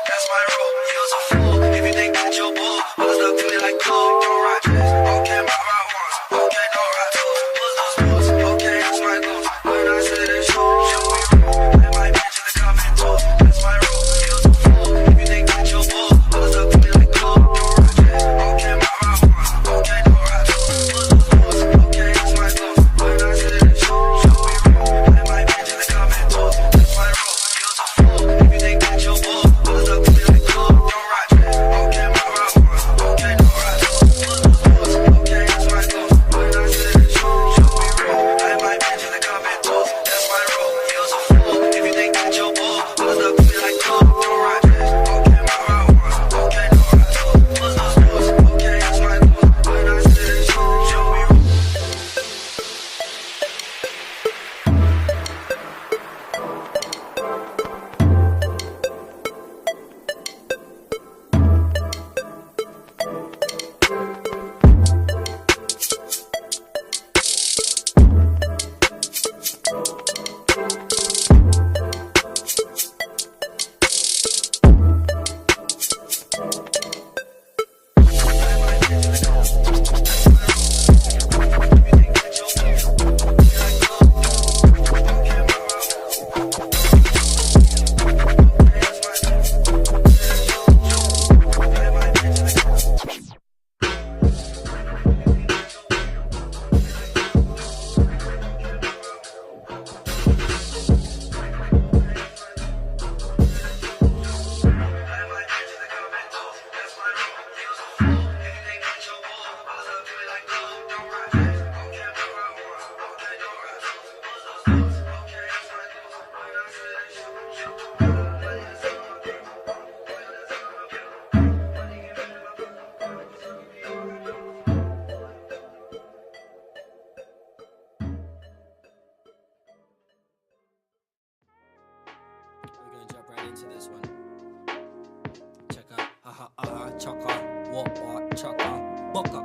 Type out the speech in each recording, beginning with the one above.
that's my rule. You's a fool if you think that you're bull. Always look to me like cool, don't ride this. Okay, my ride once, okay, don't ride two. Lose, lose, lose, okay, that's my goals. When I say this, show me rude. And my bitch is coming too, that's my rule. You's a fool if you think that you're bull. Always look to me like cool, don't ride this. Okay, my ride once, okay, don't ride two. Lose, lose, lose, okay, that's my goals. When I say this, show me rude. And my bitch is coming too, that's my rule. You's a fool if you think that you're bull. Always look to me like cool, don't ride this. Okay, my ride once, okay, don't ride two. Lose, lose, lose, okay, that's my goals. When I say this, show me rude. And my bitch is coming too, that's my rule. You's a fool if you think that you're bull. Always look to me like cool, don't ride this. Okay, my ride once, okay, don't ride two. Lose, lose, lose, okay, that's my goals. When I say this, show me rude. We're gonna jump right into this one. Check out, chaka, walk, chaka, boka.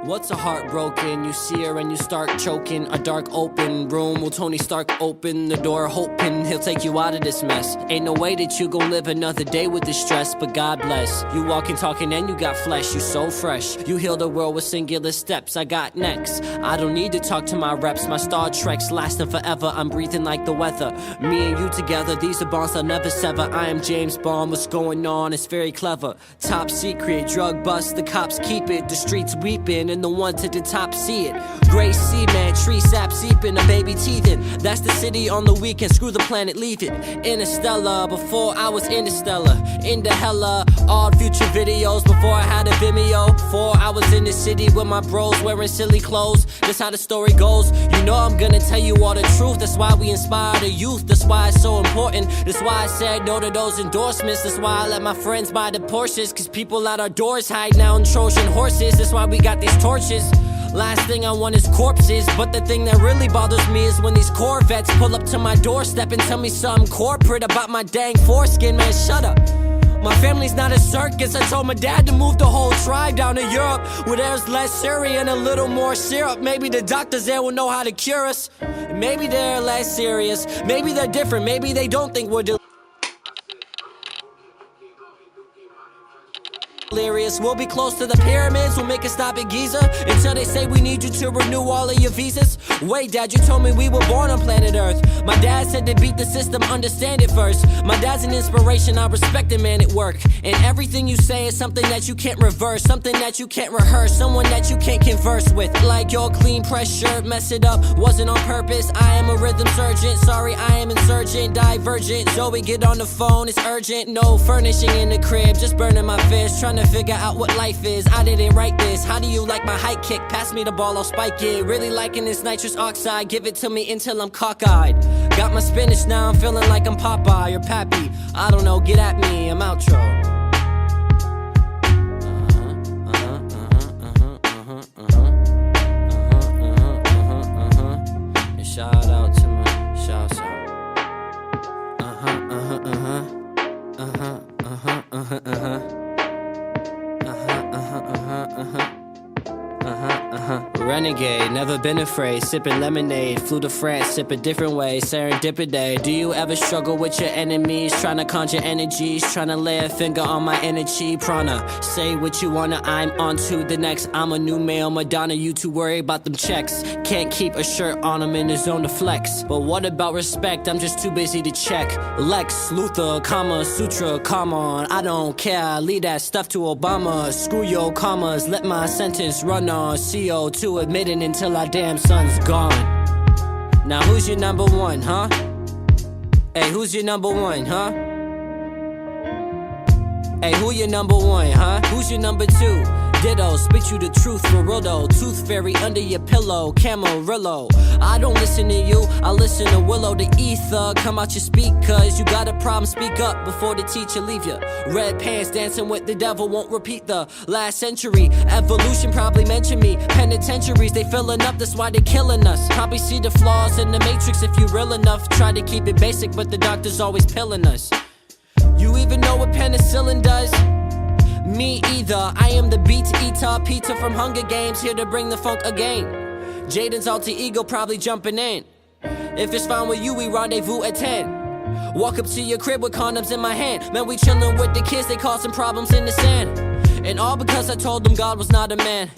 What's a heart broken? You see her and you start choking. A dark open room, will Tony Stark open the door hoping he'll take you out of this mess? Ain't no way that you gon' live another day with this stress, but God bless. You walking, talking, and you got flesh, you so fresh. You heal the world with singular steps, I got next. I don't need to talk to my reps, my Star Trek's lasting forever. I'm breathing like the weather. Me and you together, these are bonds I'll never sever. I am James Bond, what's going on? It's very clever. Top secret, drug bust, the cops keep it. The streets weeping, and the one to the top see it. Gray cement, tree sap seeping, a baby teething. That's the city on the weekend, screw the planet, leave it. Interstellar, before I was interstellar. Into hella, odd future videos before I had a Vimeo. Before I was in the city with my bros wearing silly clothes. That's how the story goes. You know I'm gonna tell you all the truth. That's why we inspire the youth. That's why it's so important. That's why I said no to those endorsements. That's why I let my friends buy the Porsches. Cause people at our doors hide now in Trojan horses. That's why we got these torches. Last thing I want is corpses. But the thing that really bothers me is when these Corvettes pull up to my doorstep and tell me something corporate about my dang foreskin. Man, shut up. My family's not a circus. I told my dad to move the whole tribe down to Europe, where there's less Syria and a little more syrup. Maybe the doctors there will know how to cure us. Maybe they're less serious. Maybe they're different. Maybe they don't think we're delirious. We'll be close to the pyramids, we'll make a stop at Giza until they say we need you to renew all of your visas. Wait, Dad, you told me we were born on planet Earth. My dad said to beat the system, understand it first. My dad's an inspiration, I respect a man at work. And everything you say is something that you can't reverse, something that you can't rehearse, someone that you can't converse with. Like your clean pressed shirt, mess it up, wasn't on purpose. I am a rhythm surgeon, sorry I am insurgent, divergent. Zoe, get on the phone, it's urgent. No furnishing in the crib, just burning my fist, trying to figure out what life is. I didn't write this. How do you like my high kick? Pass me the ball, I'll spike it. Really liking this nitrous oxide. Give it to me until I'm cockeyed. Got my spinach now, I'm feeling like I'm Popeye or Pappy. I don't know, get at me, I'm outro. And shout out to my shouts out. We're renegade, never been afraid. Sipping lemonade, flew to France, sip a different way. Serendipity. Do you ever struggle with your enemies? Trying to conjure energies, trying to lay a finger on my energy. Prana, say what you wanna, I'm on to the next. I'm a new male Madonna, you too worried about them checks. Can't keep a shirt on, I'm in the zone to flex. But what about respect? I'm just too busy to check. Lex, Luthor, Kama Sutra, come on. I don't care, leave that stuff to Obama. Screw your commas, let my sentence run on. CO2 admitting until our damn son's gone. Now who's your number one, huh? Hey, who's your number one, huh? Hey, who your number one, huh? Who's your number two? Ditto, spit you the truth for real though. Tooth fairy under your pillow, Camarillo. I don't listen to you, I listen to Willow. The ether, come out your speakers. You got a problem, speak up before the teacher leave you. Red pants, dancing with the devil, won't repeat the last century. Evolution probably mentioned me. Penitentiaries, they filling up, that's why they killing us. Probably see the flaws in the matrix if you real enough. Try to keep it basic, but the doctor's always pilling us. You even know what penicillin does? Me either, I am the beat eater, Peter from Hunger Games, here to bring the funk again. Jaden's alter ego probably jumping in. If it's fine with you, we rendezvous at 10. Walk up to your crib with condoms in my hand. Man, we chillin' with the kids, they causing problems in the sand. And all because I told them God was not a man.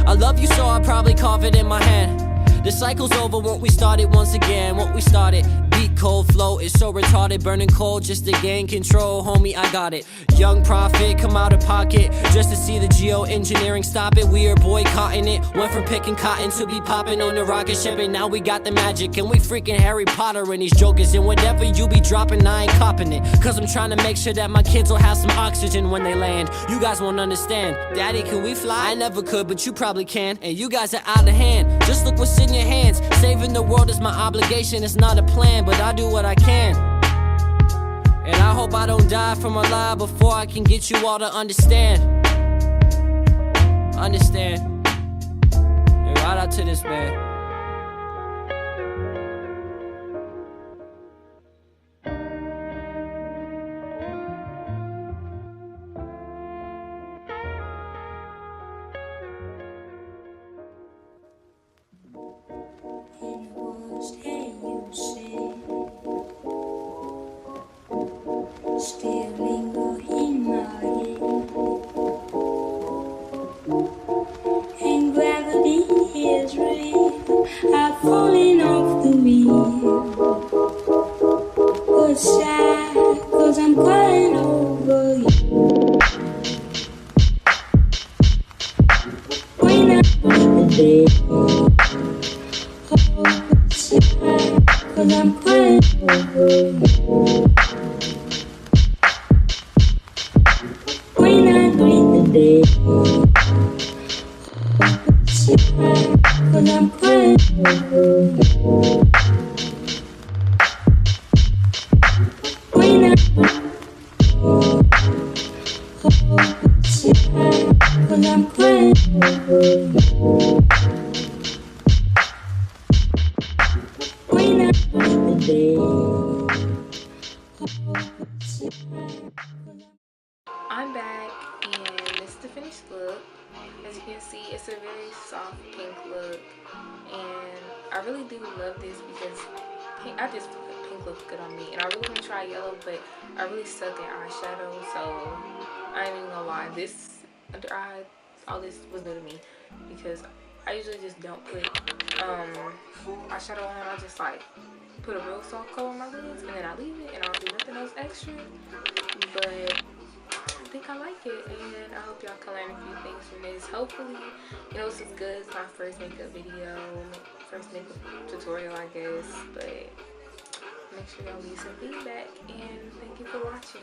I love you so I'll probably carve it in my hand. The cycle's over, won't we start it once again? Won't we start it? Beat cold flow is so retarded, burning cold just to gain control. Homie, I got it. Young prophet, come out of pocket just to see the geoengineering stop it. We are boycotting it. Went from picking cotton to be popping on the rocket ship, and now we got the magic. And we freaking Harry Potter and these jokers. And whatever you be dropping, I ain't copping it. Cause I'm trying to make sure that my kids will have some oxygen when they land. You guys won't understand. Daddy, can we fly? I never could, but you probably can. And you guys are out of hand. Just look what's in your hands. Saving the world is my obligation. It's not a plan, but I do what I can. And I hope I don't die from a lie before I can get you all to understand. Understand. And right out to this man. Still linger in my head, and gravity is real. I've fallen off the wheel, but sad, cause I'm crying over you. When I was the day, oh, sad, cause I'm crying over you. Day, cause I'm crying over you. When I cause I'm crying over you. When I the day, I'm back, and this is the finished look. As you can see, it's a very soft pink look, and I really do love this because pink, I just feel like pink looks good on me. And I really want to try yellow, but I really suck at eyeshadow, so I ain't even gonna lie. This under eye, all this was new to me because I usually just don't put eyeshadow on. I just like put a real soft color on my lids, and then I leave it, and I don't do nothing else extra. But I think I like it, and I hope y'all can learn a few things from this. Hopefully, you know, this is good. It's my first makeup video, first makeup tutorial, I guess. But make sure y'all leave some feedback, and thank you for watching.